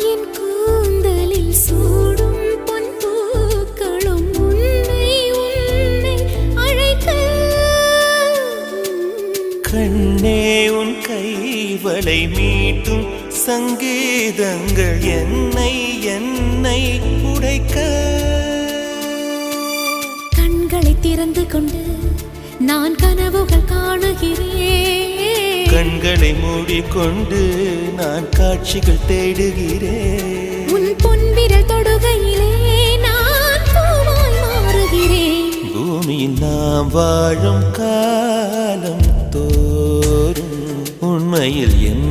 என் கூந்தலில் சூடும் பொன் பூக்களும் உன்னை உன்னை அழைக்க கண்ணே உன் கைவளை மீட்டும் சங்கீதங்கள் என்னை என்னை உடைக்க கண்களை திறந்து கொண்டு நான் கனவுகள் காணுகிறேன் கண்களை மூடிக்கொண்டு நான் காட்சிகள் தேடுகிறேன் உன் பொன்விரல் தொடுகையிலே நான் பூவாய் மாறுகிறேன் பூமியில் நாம் வாழும் காலம் தோறும் உண்மையில் என்